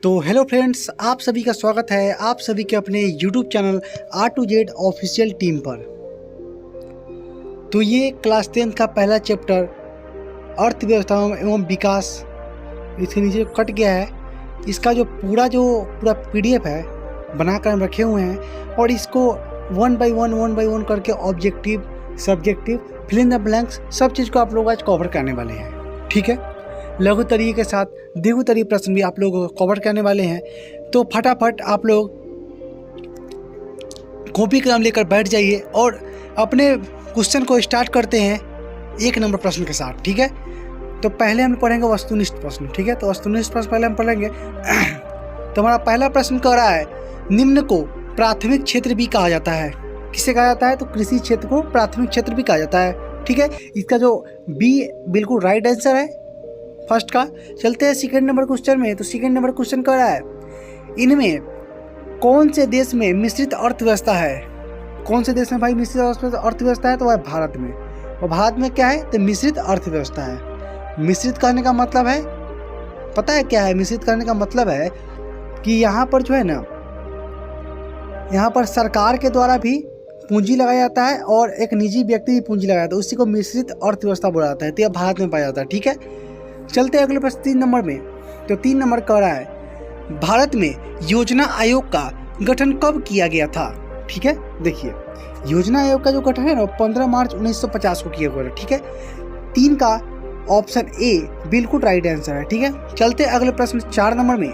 तो hello friends, आप सभी का स्वागत है आप सभी के अपने YouTube channel R2Z official team पर। तो ये क्लास 10 का पहला चैप्टर अर्थव्यवस्था एवं विकास इसके नीचे कट गया है। इसका जो पूरा PDF है बनाकर हम रखे हुए हैं और इसको वन बाय वन करके objective, subjective, fill in the blanks सब चीज़ को आप लोग आज कवर करने वाले हैं। ठीक है, लघु तरीके के साथ दीर्घ तरीके प्रश्न भी आप लोग कवर करने वाले हैं। तो फटाफट आप लोग कॉपी कलम लेकर बैठ जाइए और अपने क्वेश्चन को स्टार्ट करते हैं 1 नंबर प्रश्न के साथ। ठीक है, तो पहले हम पढ़ेंगे वस्तुनिष्ठ प्रश्न। ठीक है, तो वस्तुनिष्ठ प्रश्न पहले हम पढ़ेंगे। तो हमारा पहला प्रश्न कह रहा है, निम्न को प्राथमिक क्षेत्र भी कहा जाता है। किसे कहा जाता है? तो कृषि क्षेत्र को प्राथमिक क्षेत्र भी कहा जाता है। ठीक है, इसका जो बी बिल्कुल राइट आंसर है फर्स्ट का। चलते हैं सेकंड नंबर क्वेश्चन में। तो सेकंड नंबर क्वेश्चन कह रहा है, इनमें कौन से देश में मिश्रित अर्थव्यवस्था है? कौन से देश में भाई मिश्रित अर्थव्यवस्था है? तो वह भारत में। और भारत में क्या है? तो मिश्रित अर्थव्यवस्था है। मिश्रित करने का मतलब है, पता है क्या है? मिश्रित करने का मतलब है कि यहाँ पर जो है ना, यहाँ पर सरकार के द्वारा भी पूंजी लगाया जाता है और एक निजी व्यक्ति भी पूंजी लगाया जाता है। उसी को मिश्रित अर्थव्यवस्था बोला जाता है। तो यह भारत में पाया जाता है। ठीक है, चलते हैं अगले प्रश्न 3 नंबर में। तो 3 नंबर कह रहा है, भारत में योजना आयोग का गठन कब किया गया था? ठीक है, देखिए योजना आयोग का जो गठन है ना 15 मार्च 1950 को किया गया। ठीक है, 3 का ऑप्शन ए बिल्कुल राइट आंसर है। ठीक है, चलते अगले प्रश्न 4 नंबर में।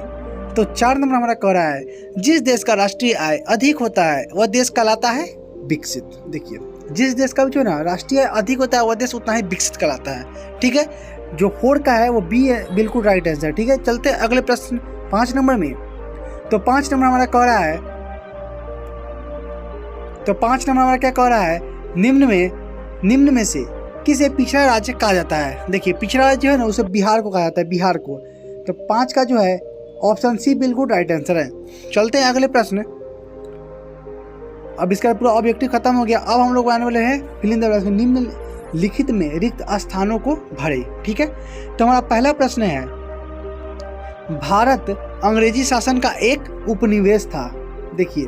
तो 4 नंबर हमारा कह रहा है, जिस देश का राष्ट्रीय आय अधिक होता है वह देश कहलाता है विकसित। देखिए, जिस देश का जो है ना राष्ट्रीय आय अधिक होता है वह देश उतना ही विकसित कहलाता है। ठीक है, जो 4 का है वो बी है, बिल्कुल राइट आंसर। ठीक है, चलते अगले प्रश्न 5 नंबर में। तो 5 नंबर हमारा कह रहा है, तो 5 नंबर हमारा क्या कह रहा है, निम्न में से किसे पिछड़ा राज्य कहा जाता है? देखिए पिछड़ा राज्य है ना, उसे बिहार को कहा जाता है, बिहार को। तो 5 का जो है ऑप्शन सी बिल्कुल राइट आंसर है। चलते हैं अगले प्रश्न। अब इसका पूरा ऑब्जेक्टिव खत्म हो गया। अब हम लोग आने वाले हैं फिल इन द ब्लैंक्स। निम्न लिखित में रिक्त स्थानों को भरे। ठीक है, तो हमारा पहला प्रश्न है, भारत अंग्रेजी शासन का एक उपनिवेश था। देखिए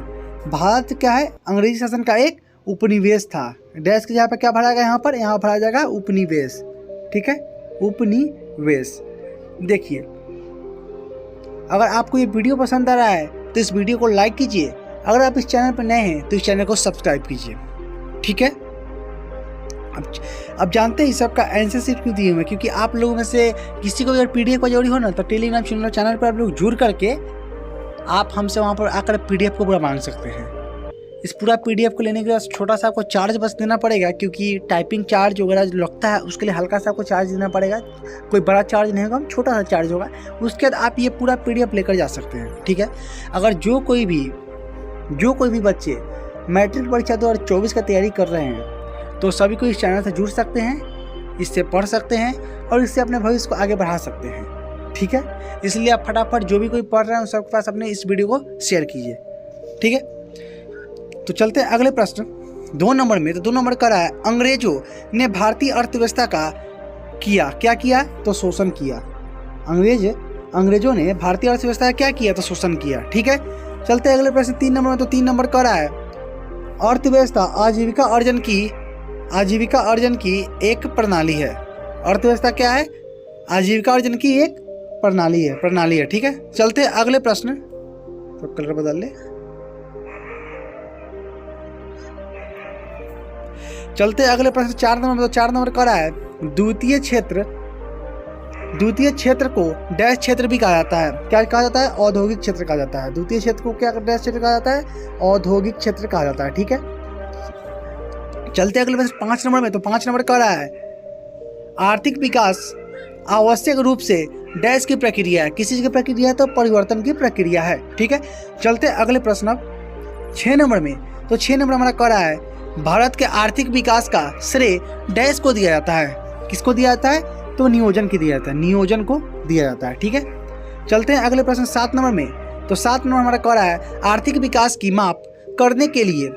भारत क्या है? अंग्रेजी शासन का एक उपनिवेश था। डैश के जगह पर क्या भरा जाएगा? यहाँ भरा जाएगा उपनिवेश। ठीक है, उपनिवेश। देखिए, अगर आपको ये वीडियो पसंद आ रहा है तो इस वीडियो को लाइक कीजिए। अगर आप इस चैनल पर नए हैं तो इस चैनल को सब्सक्राइब कीजिए। ठीक है, अब जानते हैं इस सब का आंसर सीट क्यों दिए हुए? क्योंकि आप लोगों में से किसी को अगर PDF को जरूरी हो ना, तो टेलीग्राम चैनल पर आप लोग जुड़ करके आप हमसे वहाँ पर आकर PDF को पूरा मांग सकते हैं। इस पूरा PDF को लेने के लिए छोटा सा आपको चार्ज बस देना पड़ेगा, क्योंकि टाइपिंग चार्ज वगैरह जो लगता है उसके लिए हल्का सा आपको चार्ज देना पड़ेगा। कोई बड़ा चार्ज नहीं होगा, छोटा सा चार्ज होगा। उसके बाद आप ये पूरा PDF लेकर जा सकते हैं। ठीक है, अगर जो कोई भी बच्चे मैट्रिक परीक्षा 2024 का तैयारी कर रहे हैं तो सभी को इस चैनल से जुड़ सकते हैं, इससे पढ़ सकते हैं और इससे अपने भविष्य को आगे बढ़ा सकते हैं। ठीक है, इसलिए आप फटाफट जो भी कोई पढ़ रहे हैं उन सबके पास अपने इस वीडियो को शेयर कीजिए। ठीक है, तो चलते हैं अगले प्रश्न 2 नंबर में। तो 2 नंबर का रहा है, अंग्रेजों ने भारतीय अर्थव्यवस्था का क्या किया? तो शोषण किया। अंग्रेजों ने भारतीय अर्थव्यवस्था का क्या किया? तो शोषण किया। ठीक है, चलते हैं अगले प्रश्न 3 नंबर में। तो 3 नंबर का रहा है, अर्थव्यवस्था आजीविका अर्जन की एक प्रणाली है। अर्थव्यवस्था क्या है? आजीविका अर्जन की एक प्रणाली है। ठीक है, चलते हैं अगले प्रश्न। तो कलर बदल ले। चलते हैं अगले प्रश्न 4 नंबर में। तो 4 नंबर का रहा है, द्वितीय क्षेत्र को डैश क्षेत्र भी कहा जाता है। क्या कहा जाता है? औद्योगिक क्षेत्र कहा जाता है। द्वितीय क्षेत्र को क्या डैश क्षेत्र कहा जाता है? औद्योगिक क्षेत्र कहा जाता है। ठीक है, चलते अगले प्रश्न 5 नंबर में। तो 5 नंबर कह रहा है, आर्थिक विकास आवश्यक रूप से डैश की प्रक्रिया है। किसी की प्रक्रिया है? तो परिवर्तन की प्रक्रिया है। ठीक है, चलते अगले प्रश्न अब 6 नंबर में। तो 6 नंबर हमारा कह रहा है, भारत के आर्थिक विकास का श्रेय डैश को दिया जाता है। किसको दिया जाता है? तो नियोजन को दिया जाता है। ठीक है, चलते हैं अगले प्रश्न 7 नंबर में। तो 7 नंबर हमारा कह रहा है, आर्थिक विकास की माप करने के लिए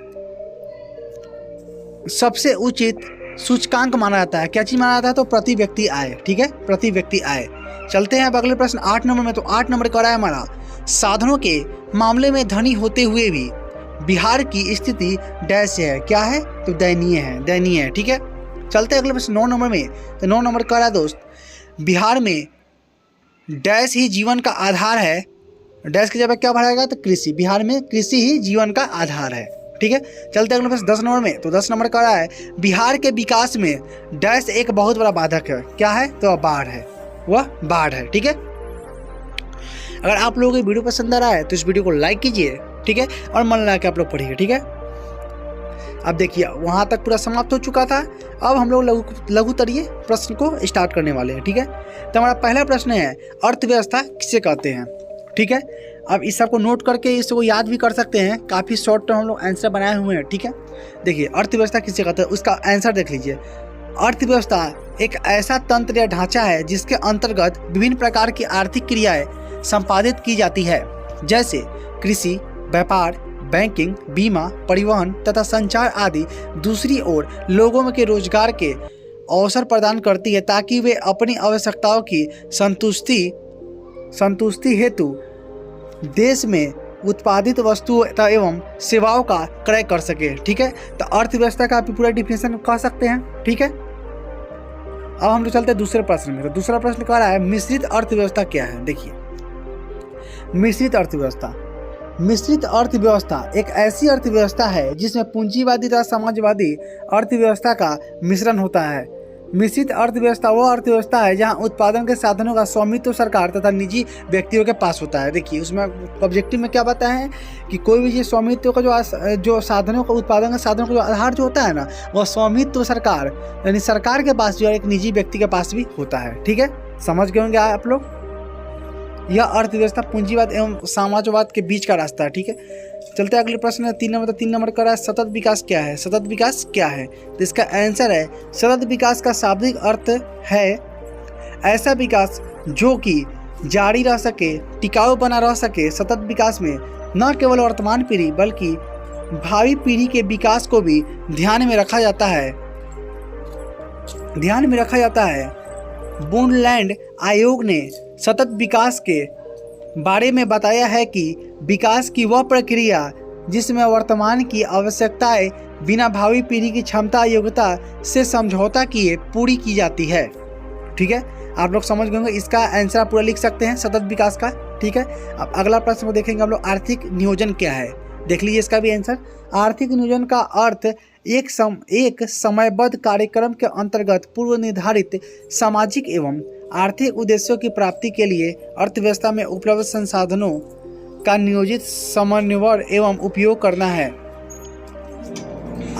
सबसे उचित सूचकांक माना जाता है। क्या चीज माना जाता है? तो प्रति व्यक्ति आय। ठीक है, प्रति व्यक्ति आय। चलते हैं अब अगले प्रश्न 8 नंबर में। तो 8 नंबर कह रहा है हमारा, साधनों के मामले में धनी होते हुए भी बिहार की स्थिति डैश है, क्या है, तो दयनीय है, दयनीय है। ठीक है, चलते हैं अगले प्रश्न 9 नंबर में। तो 9 नंबर कह रहा है दोस्त, बिहार में डैश ही जीवन का आधार है, डैश की जगह क्या भराएगा, तो कृषि, बिहार में कृषि ही जीवन का आधार है। ठीक है, चलते हैं अगले प्रश्न 10 नंबर में। तो 10 नंबर कह रहा है, बिहार के विकास में डैश एक बहुत बड़ा बाधक है, क्या है, तो बाढ़ है, वह बाढ़ है। ठीक है, अगर आप लोगों को वीडियो पसंद आ रहा है तो इस वीडियो को लाइक कीजिए, ठीक है, और मन लगा के आप लोग पढ़िए। ठीक है, अब देखिए वहाँ तक पूरा समाप्त हो चुका था। अब हम लोग लघुतरीय प्रश्न को स्टार्ट करने वाले हैं। ठीक है, तो हमारा पहला प्रश्न है, अर्थव्यवस्था किसे कहते हैं। ठीक है, अब इस सबको नोट करके इसको याद भी कर सकते हैं, काफ़ी शॉर्ट टर्म हम लोग आंसर बनाए हुए हैं। ठीक है, देखिए अर्थव्यवस्था किसे कहते हैं, उसका आंसर देख लीजिए। अर्थव्यवस्था एक ऐसा तंत्र या ढांचा है जिसके अंतर्गत विभिन्न प्रकार की आर्थिक क्रियाएं संपादित की जाती है, जैसे कृषि, व्यापार, बैंकिंग, बीमा, परिवहन तथा संचार आदि। दूसरी ओर लोगों के रोजगार के अवसर प्रदान करती है ताकि वे अपनी आवश्यकताओं की संतुष्टि हेतु देश में उत्पादित वस्तुओं एवं सेवाओं का क्रय कर सके। ठीक है, तो अर्थव्यवस्था का आप पूरा डिफिनेशन कह सकते हैं। ठीक है, अब हम लोग चलते हैं दूसरे प्रश्न में। तो दूसरा प्रश्न कह रहा है, मिश्रित अर्थव्यवस्था क्या है। देखिए मिश्रित अर्थव्यवस्था, मिश्रित अर्थव्यवस्था एक ऐसी अर्थव्यवस्था है जिसमें पूंजीवादी तथा समाजवादी अर्थव्यवस्था का मिश्रण होता है। मिश्रित अर्थव्यवस्था वह अर्थव्यवस्था है जहां उत्पादन के साधनों का स्वामित्व सरकार तथा निजी व्यक्तियों के पास होता है। देखिए उसमें ऑब्जेक्टिव में क्या बताया है कि कोई भी चीज़ स्वामित्व का जो साधनों का उत्पादन के साधनों का जो आधार जो होता है ना, वह स्वामित्व सरकार यानी सरकार के पास जो है, एक निजी व्यक्ति के पास भी होता है। ठीक है, समझ गए होंगे आप लोग। यह अर्थव्यवस्था पूंजीवाद एवं समाजवाद के बीच का रास्ता है। ठीक है, चलते हैं अगले प्रश्न 3 नंबर। 3 नंबर का रहा है, सतत विकास क्या है। सतत विकास क्या है, तो इसका आंसर है, सतत विकास का शाब्दिक अर्थ है ऐसा विकास जो कि जारी रह सके, टिकाऊ बना रह सके। सतत विकास में न केवल वर्तमान पीढ़ी बल्कि भावी पीढ़ी के विकास को भी ध्यान में रखा जाता है। बुंडलैंड आयोग ने सतत विकास के बारे में बताया है कि विकास की वह प्रक्रिया जिसमें वर्तमान की आवश्यकताएं बिना भावी पीढ़ी की क्षमता योग्यता से समझौता किए पूरी की जाती है। ठीक है, आप लोग समझ गए होंगे, इसका आंसर आप पूरा लिख सकते हैं सतत विकास का। ठीक है, अब अगला प्रश्न को देखेंगे हम लोग, आर्थिक नियोजन क्या है। देख लीजिए इसका भी आंसर। आर्थिक नियोजन का अर्थ एक समयबद्ध कार्यक्रम के अंतर्गत पूर्व निर्धारित सामाजिक एवं आर्थिक उद्देश्यों की प्राप्ति के लिए अर्थव्यवस्था में उपलब्ध संसाधनों का नियोजित समन्वय एवं उपयोग करना है।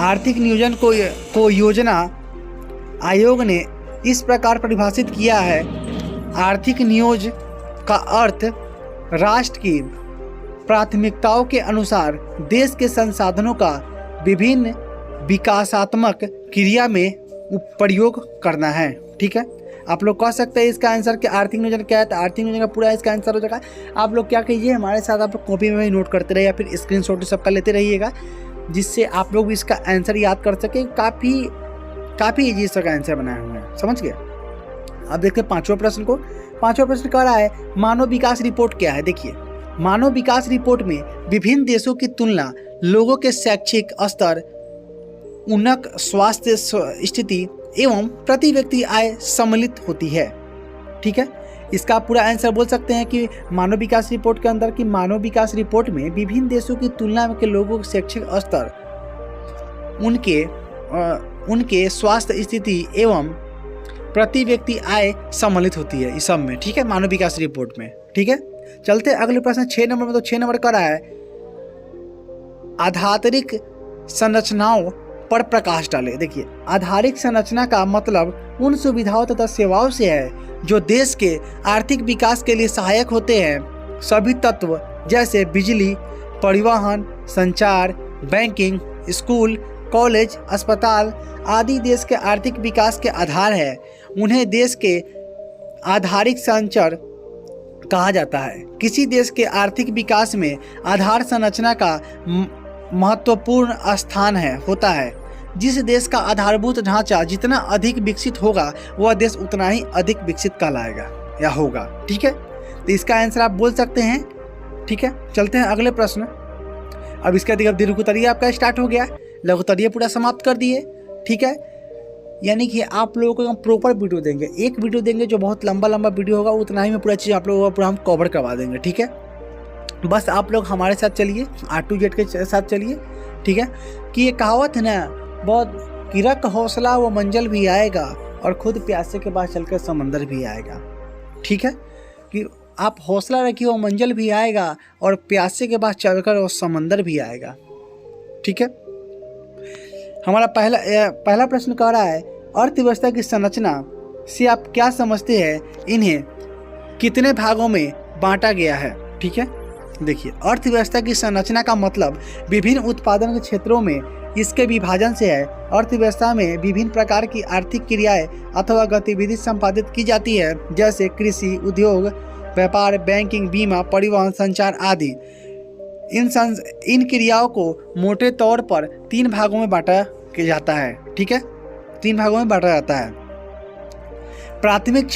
आर्थिक नियोजन को योजना आयोग ने इस प्रकार परिभाषित किया है, आर्थिक नियोजन का अर्थ राष्ट्र की प्राथमिकताओं के अनुसार देश के संसाधनों का विभिन्न विकासात्मक क्रिया में प्रयोग करना है। ठीक है, आप लोग कह सकते हैं इसका आंसर कि आर्थिक नियोजन क्या है, तो आर्थिक नियोजन का पूरा इसका आंसर हो जाएगा। आप लोग क्या कीजिए, हमारे साथ आप लोग कॉपी में भी नोट करते रहिए या फिर स्क्रीनशॉट सबका लेते रहिएगा, जिससे आप लोग भी इसका आंसर याद कर सकें। काफ़ी ईजी इसका आंसर बनाए हुए हैं, समझ गए। अब देखते हैं पांचवा प्रश्न को। पांचवा प्रश्न कह रहा है, मानव विकास रिपोर्ट क्या है। देखिए मानव विकास रिपोर्ट में विभिन्न देशों की तुलना, लोगों के शैक्षिक स्तर, उन्नत स्वास्थ्य स्थिति एवं प्रति व्यक्ति आय सम्मिलित होती है। ठीक है, इसका पूरा आंसर बोल सकते हैं कि मानव विकास रिपोर्ट के अंदर, कि मानव विकास रिपोर्ट में विभिन्न देशों की तुलना के लोगों के शैक्षिक स्तर, उनके स्वास्थ्य स्थिति एवं प्रति व्यक्ति आय सम्मिलित होती है इस सब में। ठीक है, मानव विकास रिपोर्ट में। ठीक है, चलते अगले प्रश्न 6 नंबर में। तो 6 नंबर का रहा है, आधारिक संरचनाओं पर प्रकाश डाले। देखिए आधारिक संरचना का मतलब उन सुविधाओं तथा सेवाओं से है जो देश के आर्थिक विकास के लिए सहायक होते हैं। सभी तत्व जैसे बिजली, परिवहन, संचार, बैंकिंग, स्कूल, कॉलेज, अस्पताल आदि देश के आर्थिक विकास के आधार है। उन्हें देश के आधारिक संरचना कहा जाता है। किसी देश के आर्थिक विकास में आधार संरचना का महत्वपूर्ण स्थान होता है। जिस देश का आधारभूत ढांचा जितना अधिक विकसित होगा, वह देश उतना ही अधिक विकसित कहलाएगा या होगा। ठीक है, तो इसका आंसर आप बोल सकते हैं ठीक है, चलते हैं अगले प्रश्न। अब इसके बाद दीर्घोत्तरीय आपका स्टार्ट हो गया, लघुत्तरीय पूरा समाप्त कर दिए। ठीक है, यानी कि आप लोगों को हम प्रॉपर वीडियो देंगे, एक वीडियो देंगे जो बहुत लंबा वीडियो होगा, उतना ही में पूरा चीज़ आप लोगों को पूरा हम कवर करवा देंगे। ठीक है, बस आप लोग हमारे साथ चलिए, A to Z के साथ चलिए। ठीक है, कि ये कहावत है ना बहुत, कि रख हौसला वो मंजिल भी आएगा और खुद प्यासे के बाद चलकर समंदर भी आएगा। ठीक है, कि आप हौसला रखिए, वो मंजिल भी आएगा और प्यासे के बाद चलकर वो समंदर भी आएगा। ठीक है, हमारा पहला प्रश्न कह रहा है, अर्थव्यवस्था की संरचना से आप क्या समझते हैं, इन्हें कितने भागों में बांटा गया है। ठीक है, देखिए अर्थव्यवस्था की संरचना का मतलब विभिन्न उत्पादन के क्षेत्रों में इसके विभाजन से है। अर्थव्यवस्था में विभिन्न प्रकार की आर्थिक क्रियाएं अथवा गतिविधि संपादित की जाती है, जैसे कृषि, उद्योग, व्यापार, बैंकिंग, बीमा, परिवहन, संचार आदि। इन क्रियाओं को मोटे तौर पर 3 भागों में बांटा जाता है। ठीक है, 3 भागों में बांटा जाता है। प्राथमिक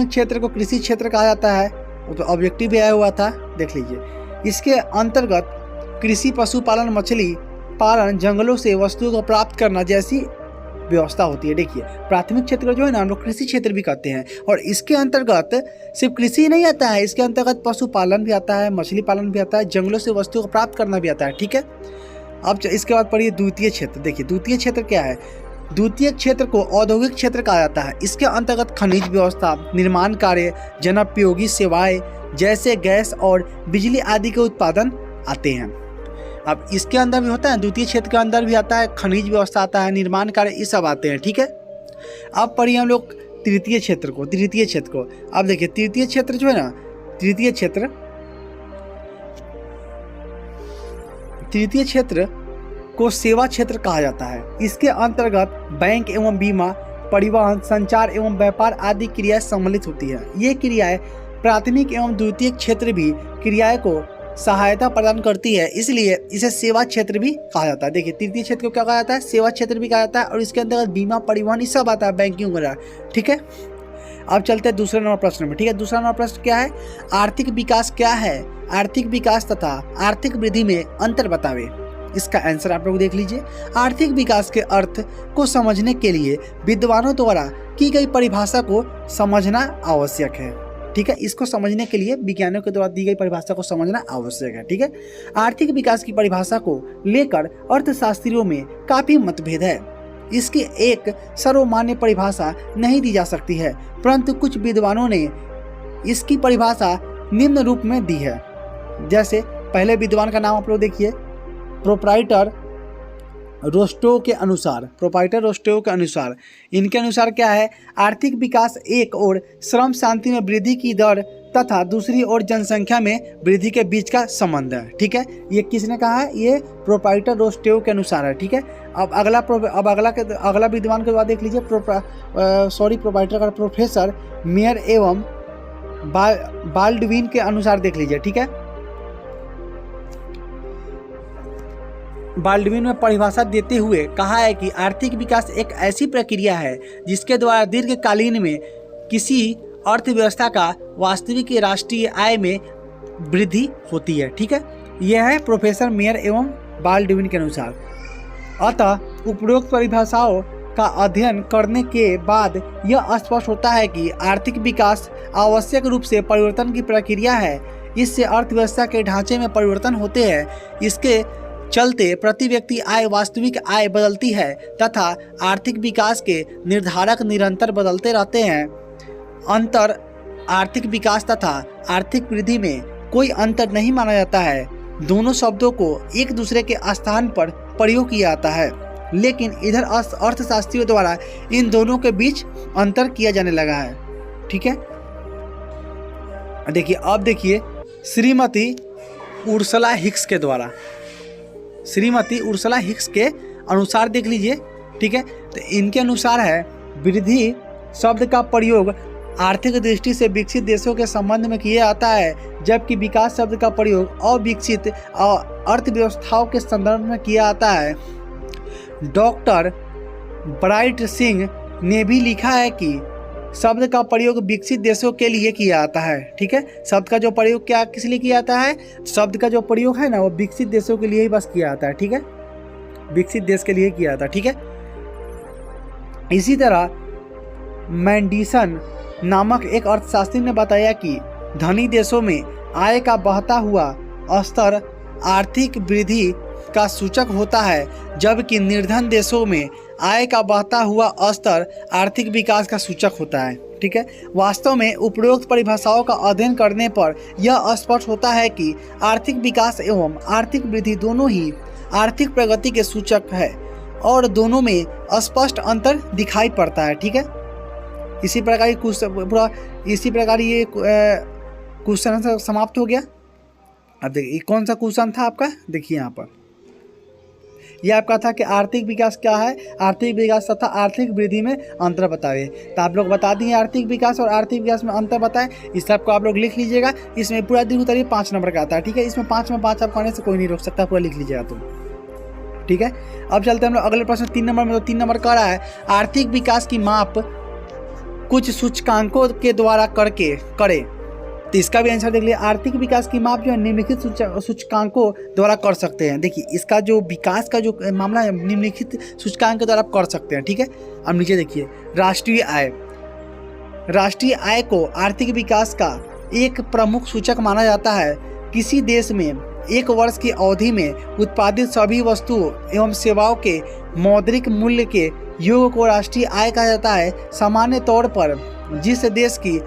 क्षेत्र को कृषि क्षेत्र कहा जाता है, तो ऑब्जेक्टिव भी आया हुआ था, देख लीजिए। इसके अंतर्गत कृषि, पशुपालन, मछली पालन, जंगलों से वस्तुओं को प्राप्त करना जैसी व्यवस्था होती है। देखिए प्राथमिक क्षेत्र जो है ना, हम लोग कृषि क्षेत्र भी कहते हैं, और इसके अंतर्गत सिर्फ कृषि नहीं आता है, इसके अंतर्गत पशुपालन भी आता है, मछली पालन भी आता है, जंगलों से वस्तुओं को प्राप्त करना भी आता है। ठीक है, अब इसके बाद पढ़िए द्वितीय क्षेत्र। देखिए द्वितीय क्षेत्र क्या है, द्वितीय क्षेत्र को औद्योगिक क्षेत्र कहा जाता है। इसके अंतर्गत खनिज व्यवस्था, निर्माण कार्य, जनोपयोगी सेवाएं जैसे गैस और बिजली आदि के उत्पादन आते हैं। अब इसके अंदर भी होता है, द्वितीय क्षेत्र के अंदर भी आता है, खनिज व्यवस्था आता है, निर्माण कार्य, ये सब आते हैं। ठीक है, अब पढ़िए हम लोग तृतीय क्षेत्र को। अब देखिए तृतीय क्षेत्र जो है ना, तृतीय क्षेत्र को सेवा क्षेत्र कहा जाता है। इसके अंतर्गत बैंक एवं बीमा, परिवहन, संचार एवं व्यापार आदि क्रियाएं सम्मिलित होती है। ये क्रियाएं प्राथमिक एवं द्वितीय क्षेत्र भी क्रियाएं को सहायता प्रदान करती है, इसलिए इसे सेवा क्षेत्र भी कहा जाता है। देखिए तृतीय क्षेत्र को क्या कहा जाता है, सेवा क्षेत्र भी कहा जाता है, और इसके अंतर्गत बीमा, परिवहन, ये सब आता है, बैंकिंग वगैरह। ठीक है, अब चलते हैं दूसरे नंबर प्रश्न में। ठीक है, दूसरा नंबर प्रश्न क्या है, आर्थिक विकास क्या है, आर्थिक विकास तथा आर्थिक वृद्धि में अंतर बतावे। इसका आंसर आप लोग देख लीजिए। आर्थिक विकास के अर्थ को समझने के लिए विद्वानों द्वारा की गई परिभाषा को समझना आवश्यक है। ठीक है, इसको समझने के लिए विज्ञानियों के द्वारा दी गई परिभाषा को समझना आवश्यक है। ठीक है, आर्थिक विकास की परिभाषा को लेकर अर्थशास्त्रियों में काफी मतभेद है। इसकी एक सर्वमान्य परिभाषा नहीं दी जा सकती है, परंतु कुछ विद्वानों ने इसकी परिभाषा निम्न रूप में दी है। जैसे पहले विद्वान का नाम आप लोग देखिए, प्रोप्राइटर रोस्टो के अनुसार इनके अनुसार क्या है, आर्थिक विकास एक और श्रम शांति में वृद्धि की दर तथा दूसरी ओर जनसंख्या में वृद्धि के बीच का संबंध है। ठीक है, ये किसने कहा है, ये प्रोप्राइटर रोस्टो के अनुसार है। ठीक है, अब अगला विद्वान के बाद देख लीजिए, प्रोप्राइटर का प्रोफेसर मेयर एवं बाल्डविन के अनुसार देख लीजिए। ठीक है, बाल्डविन में परिभाषा देते हुए कहा है कि आर्थिक विकास एक ऐसी प्रक्रिया है जिसके द्वारा दीर्घकालीन में किसी अर्थव्यवस्था का वास्तविक राष्ट्रीय आय में वृद्धि होती है। ठीक है, यह है प्रोफेसर मेयर एवं बाल्डविन के अनुसार। अतः उपरोक्त परिभाषाओं का अध्ययन करने के बाद यह स्पष्ट होता है कि आर्थिक विकास आवश्यक रूप से परिवर्तन की प्रक्रिया है। इससे अर्थव्यवस्था के ढांचे में परिवर्तन होते हैं। इसके चलते प्रति व्यक्ति आय, वास्तविक आय बदलती है तथा आर्थिक विकास के निर्धारक निरंतर बदलते रहते हैं। अंतर आर्थिक विकास तथा आर्थिक वृद्धि में कोई अंतर नहीं माना जाता है। दोनों शब्दों को एक दूसरे के स्थान पर प्रयोग किया जाता है, लेकिन इधर अर्थशास्त्रियों द्वारा इन दोनों के बीच अंतर किया जाने लगा है। ठीक है, देखिए अब देखिए श्रीमती उर्सला हिक्स के अनुसार देख लीजिए। ठीक है, तो इनके अनुसार है, वृद्धि शब्द का प्रयोग आर्थिक दृष्टि से विकसित देशों के संबंध में किया जाता है, जबकि विकास शब्द का प्रयोग अविकसित अर्थव्यवस्थाओं के संदर्भ में किया जाता है। डॉक्टर ब्राइट सिंह ने भी लिखा है कि शब्द का प्रयोग विकसित देशों के लिए किया जाता है। ठीक है, शब्द का जो प्रयोग क्या किस लिए किया जाता है, शब्द का जो प्रयोग है ना वो विकसित देशों के लिए ही बस किया जाता है। ठीक है, विकसित देश के लिए किया जाता है। ठीक है, इसी तरह मैंडिसन नामक एक अर्थशास्त्री ने बताया कि धनी देशों में आय का बढ़ता हुआ स्तर आर्थिक वृद्धि का सूचक होता है, जबकि निर्धन देशों में आय का बढ़ता हुआ स्तर आर्थिक विकास का सूचक होता है। ठीक है, वास्तव में उपरोक्त परिभाषाओं का अध्ययन करने पर यह स्पष्ट होता है कि आर्थिक विकास एवं आर्थिक वृद्धि दोनों ही आर्थिक प्रगति के सूचक है और दोनों में स्पष्ट अंतर दिखाई पड़ता है। ठीक है, इसी प्रकार ये क्वेश्चन समाप्त हो गया। अब देखिए कौन सा क्वेश्चन था आपका, देखिए यहाँ पर यह आपका था कि आर्थिक विकास क्या है, आर्थिक विकास तथा आर्थिक वृद्धि में अंतर बताए। तो आप लोग बता दिए आर्थिक विकास और आर्थिक विकास में अंतर बताएं। इस सब को आप लोग लिख लीजिएगा। इसमें पूरा दिन उतरिए 5 नंबर का आता है। ठीक है, इसमें 5 में 5 आप करने से कोई नहीं रोक सकता, पूरा लिख लीजिएगा तुम। ठीक है, अब चलते हैं हम लोग अगले प्रश्न 3 नंबर में। तो 3 नंबर का रहा है आर्थिक विकास की माप कुछ सूचकांकों के द्वारा करें। तो इसका भी आंसर देख लिया। आर्थिक विकास की माप जो है निम्नलिखित सूचकांकों द्वारा कर सकते हैं। देखिए इसका जो विकास का जो मामला है निम्नलिखित सूचकांक के द्वारा आप कर सकते हैं। ठीक है, अब नीचे देखिए राष्ट्रीय आय। राष्ट्रीय आय को आर्थिक विकास का एक प्रमुख सूचक माना जाता है। किसी देश में एक वर्ष की अवधि में उत्पादित सभी वस्तुओं एवं सेवाओं के मौद्रिक मूल्य के योग को राष्ट्रीय आय कहा जाता है। सामान्य तौर पर जिस देश की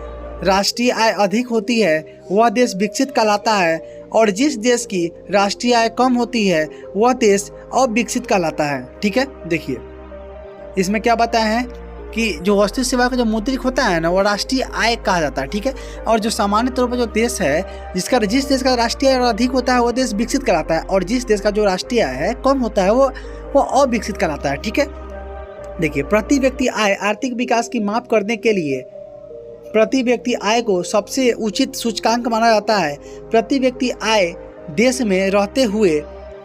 राष्ट्रीय आय अधिक होती है वह देश विकसित कहलाता है और जिस देश की राष्ट्रीय आय कम होती है वह देश अविकसित कहलाता है। ठीक है, देखिए इसमें क्या बताया है कि जो वस्तु सेवा का जो मौद्रिक होता है ना वो राष्ट्रीय आय कहा जाता है। ठीक है, और जो सामान्य तौर पर जो देश है जिस देश का राष्ट्रीय आय अधिक होता है वो देश विकसित कहलाता है और जिस देश का जो राष्ट्रीय आय है कम होता है वो अविकसित कहलाता है। ठीक है, देखिए प्रति व्यक्ति आय आर्थिक विकास की माप करने के लिए प्रति व्यक्ति आय को सबसे उचित सूचकांक माना जाता है। प्रति व्यक्ति आय देश में रहते हुए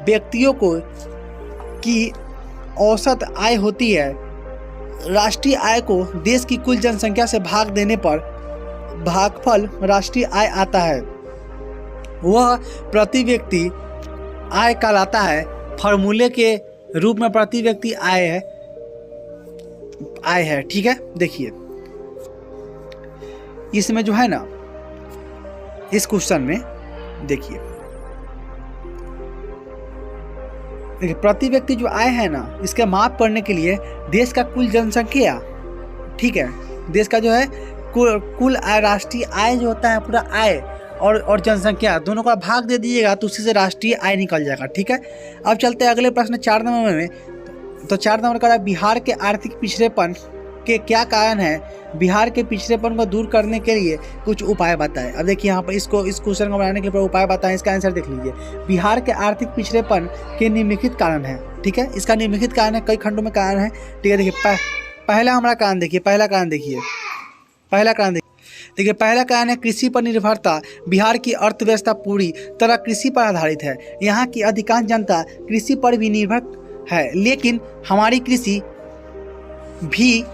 व्यक्तियों को की औसत आय होती है। राष्ट्रीय आय को देश की कुल जनसंख्या से भाग देने पर भागफल राष्ट्रीय आय आता है, वह प्रति व्यक्ति आय कहलाता है। फॉर्मूले के रूप में प्रति व्यक्ति आय है। ठीक है, देखिए इसमें जो है ना इस क्वेश्चन में देखिए प्रति व्यक्ति जो आय है ना इसके माप करने के लिए देश का कुल जनसंख्या, ठीक है, देश का जो है कुल आय राष्ट्रीय आय जो होता है पूरा आय और जनसंख्या दोनों का भाग दे दीजिएगा तो उसी से राष्ट्रीय आय निकल जाएगा। ठीक है, अब चलते हैं अगले प्रश्न 4 नंबर में। तो 4 नंबर का बिहार के आर्थिक पिछड़ेपन के क्या कारण है, बिहार के पिछड़ेपन को दूर करने के लिए कुछ उपाय बताएं। अब देखिए यहाँ पर इस क्वेश्चन को बनाने के लिए उपाय बताएं। इसका आंसर देख लीजिए। बिहार के आर्थिक पिछड़ेपन के निम्नलिखित कारण है। ठीक है, इसका निम्नलिखित कारण है, कई खंडों में कारण है। ठीक है, देखिए पहला हमारा कारण देखिए, पहला कारण है कृषि पर निर्भरता। बिहार की अर्थव्यवस्था पूरी तरह कृषि पर आधारित है। यहाँ की अधिकांश जनता कृषि पर भी निर्भर है, लेकिन हमारी कृषि भी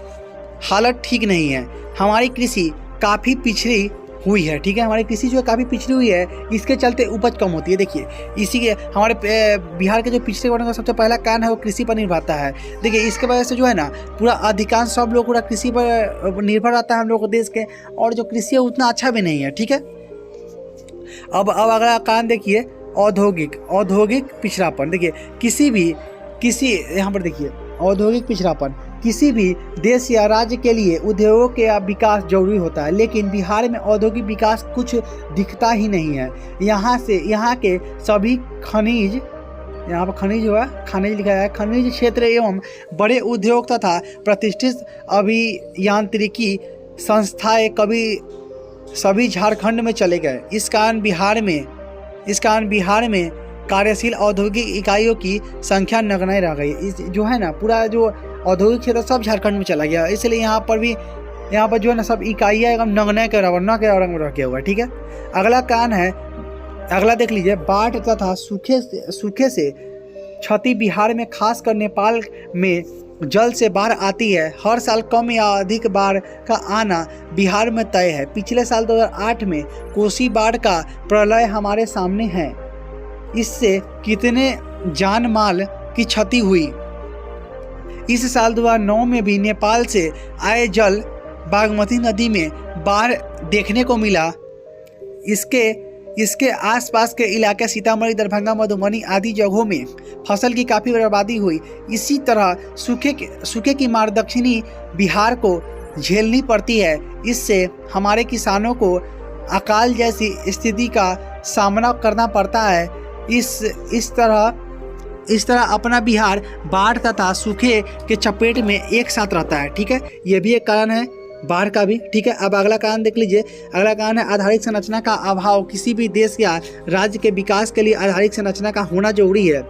हालत ठीक नहीं है। हमारी कृषि काफ़ी पिछड़ी हुई है। ठीक है, हमारी कृषि जो है काफ़ी पिछड़ी हुई है, इसके चलते उपज कम होती है। देखिए इसी के हमारे बिहार के जो पिछड़े वर्ग का सबसे पहला कारण है वो कृषि पर निर्भरता है। देखिए इसके वजह से जो है ना पूरा अधिकांश सब लोग पूरा कृषि पर निर्भर रहता है हम लोग को देश के, और जो कृषि है उतना अच्छा भी नहीं है। ठीक है, अब अगला कारण देखिए औद्योगिक पिछड़ापन। देखिए यहाँ पर देखिए औद्योगिक पिछड़ापन। किसी भी देश या राज्य के लिए उद्योगों के विकास जरूरी होता है, लेकिन बिहार में औद्योगिक विकास कुछ दिखता ही नहीं है। यहाँ के सभी खनिज, यहाँ पर खनिज हुआ खनिज लिखा है, खनिज क्षेत्र एवं बड़े उद्योग तथा प्रतिष्ठित अभियांत्रिकी संस्थाएं सभी झारखंड में चले गए। इस कारण बिहार में कार्यशील औद्योगिक इकाइयों की संख्या नगण्य रह गई। इस जो है ना पूरा जो औद्योगिक क्षेत्र सब झारखंड में चला गया, इसलिए यहाँ पर जो है ना सब इकाइयाँ एकदम नगण्य के बराबर न के बराबर में रह गया हुआ है। ठीक है, अगला कारण है, अगला देख लीजिए बाढ़ तथा सूखे से क्षति। बिहार में खासकर नेपाल में जल से बाढ़ आती है। हर साल कम या अधिक बाढ़ का आना बिहार में तय है। पिछले साल 2008 में कोसी बाढ़ का प्रलय हमारे सामने है। इससे कितने जान माल की क्षति हुई। इस साल 2009 में भी नेपाल से आए जल बागमती नदी में बाढ़ देखने को मिला। इसके आसपास के इलाके सीतामढ़ी, दरभंगा, मधुबनी आदि जगहों में फसल की काफ़ी बर्बादी हुई। इसी तरह सूखे की मार दक्षिणी बिहार को झेलनी पड़ती है। इससे हमारे किसानों को अकाल जैसी स्थिति का सामना करना पड़ता है। इस तरह अपना बिहार बाढ़ तथा सूखे के चपेट में एक साथ रहता है। ठीक है, ये भी एक कारण है बाढ़ का भी। ठीक है, अब अगला कारण देख लीजिए। अगला कारण है आधारिक संरचना का अभाव। किसी भी देश या राज्य के विकास के लिए आधारिक संरचना का होना जरूरी है,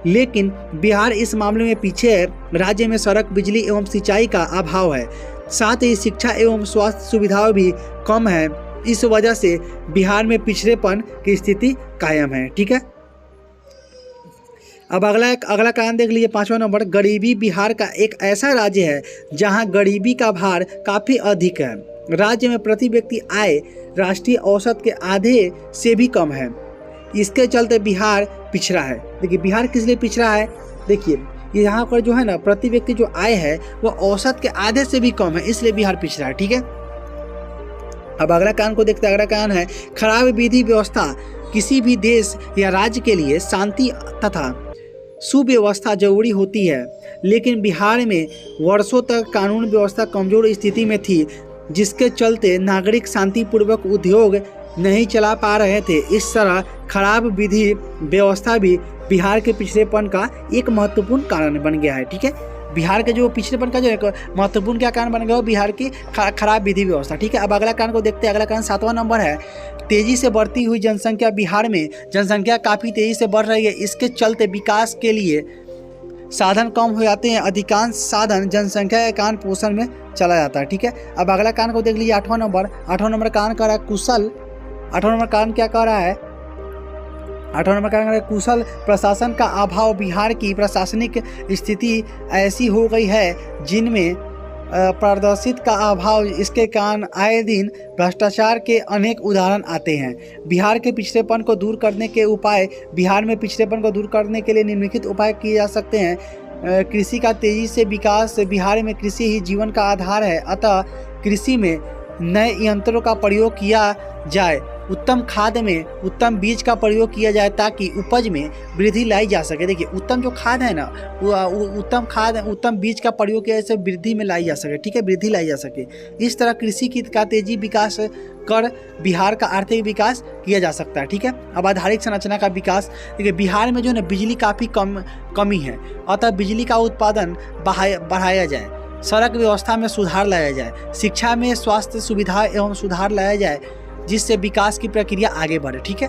लेकिन बिहार इस मामले में पीछे है। राज्य में सड़क, बिजली एवं सिंचाई का अभाव है। साथ ही शिक्षा एवं स्वास्थ्य सुविधाएं भी कम है। इस वजह से बिहार में पिछड़ेपन की स्थिति कायम है। ठीक है, अब अगला कारण देख लीजिए, 5वां नंबर। गरीबी बिहार का एक ऐसा राज्य है जहां गरीबी का भार काफ़ी अधिक है। राज्य में प्रति व्यक्ति आय राष्ट्रीय औसत के आधे से भी कम है। इसके चलते बिहार पिछड़ा है। देखिए बिहार किस लिए पिछड़ा है, देखिए ये यहाँ पर जो है ना, प्रति व्यक्ति जो आय है वो औसत के आधे से भी कम है, इसलिए बिहार पिछड़ा है। ठीक है, अब अगला कारण को देखते हैं। अगला कारण है खराब विधि व्यवस्था। किसी भी देश या राज्य के लिए शांति तथा सुव्यवस्था जरूरी होती है, लेकिन बिहार में वर्षों तक कानून व्यवस्था कमजोर स्थिति में थी, जिसके चलते नागरिक शांतिपूर्वक उद्योग नहीं चला पा रहे थे। इस तरह खराब विधि व्यवस्था भी बिहार के पिछड़ेपन का एक महत्वपूर्ण कारण बन गया है। ठीक है, बिहार के जो पिछड़ेपन का जो एक महत्वपूर्ण क्या कारण बन गया हो, बिहार की खराब विधि व्यवस्था। ठीक है, अब अगला कारण को देखते हैं। अगला कारण 7वां नंबर है तेजी से बढ़ती हुई जनसंख्या। बिहार में जनसंख्या काफ़ी तेजी से बढ़ रही है। इसके चलते विकास के लिए साधन कम हो जाते हैं। अधिकांश साधन जनसंख्या के कारण पोषण में चला जाता है। ठीक है, अब अगला कारण को देख लीजिए। 8वां नंबर कारण कह रहा है कुशल। 8वां नंबर कारण क्या कह रहा है, 8वां नंबर कारण है कुशल प्रशासन का अभाव। बिहार की प्रशासनिक स्थिति ऐसी हो गई है जिनमें प्रदर्शित का अभाव। इसके कारण आए दिन भ्रष्टाचार के अनेक उदाहरण आते हैं। बिहार के पिछड़ेपन को दूर करने के उपाय। बिहार में पिछड़ेपन को दूर करने के लिए निम्नलिखित उपाय किए जा सकते हैं। कृषि का तेजी से विकास। बिहार में कृषि ही जीवन का आधार है, अतः कृषि में नए यंत्रों का प्रयोग किया जाए। उत्तम खाद में उत्तम बीज का प्रयोग किया जाए ताकि उपज में वृद्धि लाई जा सके। देखिए उत्तम जो खाद है ना, उत्तम खाद उत्तम बीज का प्रयोग किया जाए, वृद्धि में लाई जा सके। ठीक है, वृद्धि लाई जा सके। इस तरह कृषि का तेजी विकास कर बिहार का आर्थिक विकास किया जा सकता है। ठीक है, अब आधारिक संरचना का विकास। देखिए बिहार में जो है ना बिजली काफ़ी कमी है, अतः बिजली का उत्पादन बढ़ाया जाए। सड़क व्यवस्था में सुधार लाया जाए। शिक्षा में स्वास्थ्य सुविधा एवं सुधार लाया जाए, जिससे विकास की प्रक्रिया आगे बढ़े। ठीक है,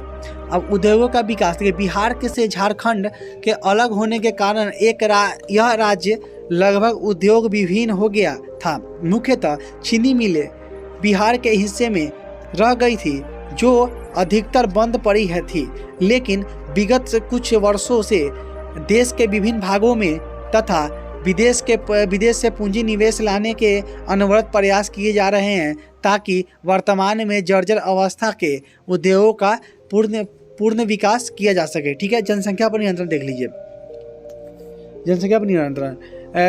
अब उद्योगों का विकास। देखिए बिहार के से झारखंड के अलग होने के कारण यह राज्य लगभग उद्योग विहीन हो गया था। मुख्यतः चीनी मिलें बिहार के हिस्से में रह गई थी, जो अधिकतर बंद पड़ी थी, लेकिन विगत कुछ वर्षों से देश के विभिन्न भागों में तथा विदेश से पूंजी निवेश लाने के अनवरत प्रयास किए जा रहे हैं, ताकि वर्तमान में जर्जर अवस्था के उद्योगों का पूर्ण विकास किया जा सके। ठीक है, जनसंख्या पर नियंत्रण देख लीजिए। जनसंख्या पर नियंत्रण।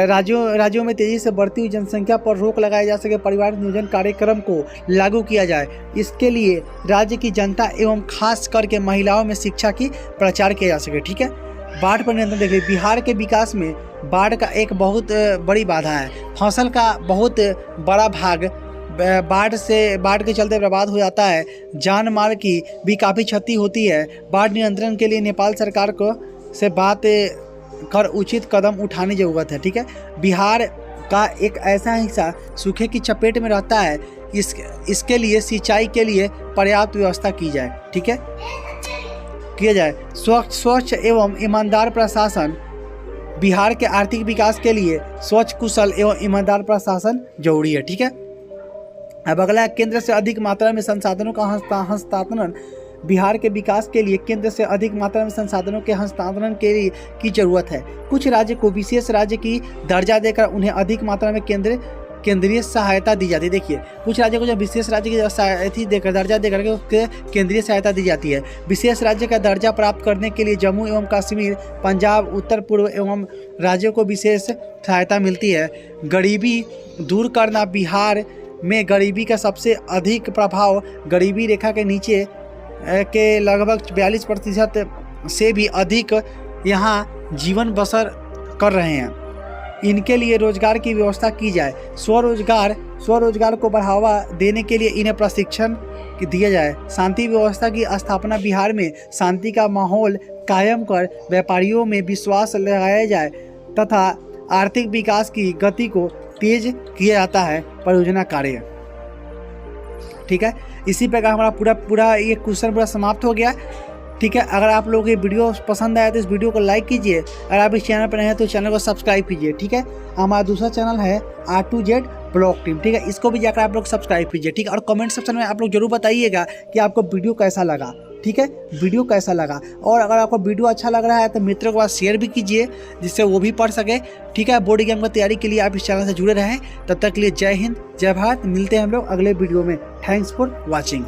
राज्यों में तेजी से बढ़ती हुई जनसंख्या पर रोक लगाया जा सके। परिवार नियोजन कार्यक्रम को लागू किया जाए। इसके लिए राज्य की जनता एवं खास करके महिलाओं में शिक्षा की प्रचार किया जा सके। ठीक है, बाढ़ पर नियंत्रण देखिए। बिहार के विकास में बाढ़ का एक बहुत बड़ी बाधा है। फसल का बहुत बड़ा भाग बाढ़ के चलते बर्बाद हो जाता है। जान माल की भी काफ़ी क्षति होती है। बाढ़ नियंत्रण के लिए नेपाल सरकार को से बात कर उचित कदम उठाने की जरूरत है। ठीक है, बिहार का एक ऐसा हिस्सा सूखे की चपेट में रहता है। इसके लिए सिंचाई के लिए पर्याप्त व्यवस्था की जाए। ठीक है, किया जाए। स्वच्छ एवं ईमानदार प्रशासन। बिहार के आर्थिक विकास के लिए स्वच्छ, कुशल एवं ईमानदार प्रशासन जरूरी है। ठीक है, अब अगला केंद्र से अधिक मात्रा में संसाधनों का हस्तांतरण। बिहार के विकास के लिए केंद्र से अधिक मात्रा में संसाधनों के हस्तांतरण के लिए की जरूरत है। कुछ राज्य को विशेष राज्य की दर्जा देकर उन्हें अधिक मात्रा में केंद्रीय सहायता दी जाती है। देखिए, कुछ राज्यों को जब विशेष राज्य की दर्जा देकर के उसके केंद्रीय सहायता दी जाती है। विशेष राज्य का दर्जा प्राप्त करने के लिए जम्मू एवं कश्मीर, पंजाब, उत्तर पूर्व एवं राज्यों को विशेष सहायता मिलती है। गरीबी दूर करना, बिहार में गरीबी का सबसे अधिक प्रभाव गरीबी रेखा के नीचे के लगभग 42% से भी अधिक यहाँ जीवन बसर कर रहे हैं। इनके लिए रोजगार की व्यवस्था की जाए। स्वरोजगार को बढ़ावा देने के लिए इन्हें प्रशिक्षण दिया जाए। शांति व्यवस्था की स्थापना, बिहार में शांति का माहौल कायम कर व्यापारियों में विश्वास लगाया जाए तथा आर्थिक विकास की गति को तेज किया जाता है। परियोजना कार्य, ठीक है। इसी प्रकार हमारा पूरा ये क्वेश्चन पूरा समाप्त हो गया, ठीक है। अगर आप लोगों को ये वीडियो पसंद आया तो इस वीडियो को लाइक कीजिए। अगर आप इस चैनल पर नए हैं तो चैनल को सब्सक्राइब कीजिए, ठीक है। हमारा दूसरा चैनल है R2Z ब्लॉग टीम, ठीक है। इसको भी जाकर आप लोग सब्सक्राइब कीजिए, ठीक है। और कमेंट सेक्शन में आप लोग जरूर बताइएगा कि आपको वीडियो कैसा लगा, ठीक है। वीडियो कैसा लगा, और अगर आपको वीडियो अच्छा लग रहा है तो मित्रों के पास शेयर भी कीजिए जिससे वो भी पढ़ सके, ठीक है। बोर्ड एग्जाम की तैयारी के लिए आप इस चैनल से जुड़े रहें। तब तक के लिए जय हिंद, जय भारत। मिलते हैं हम लोग अगले वीडियो में। Thanks for watching.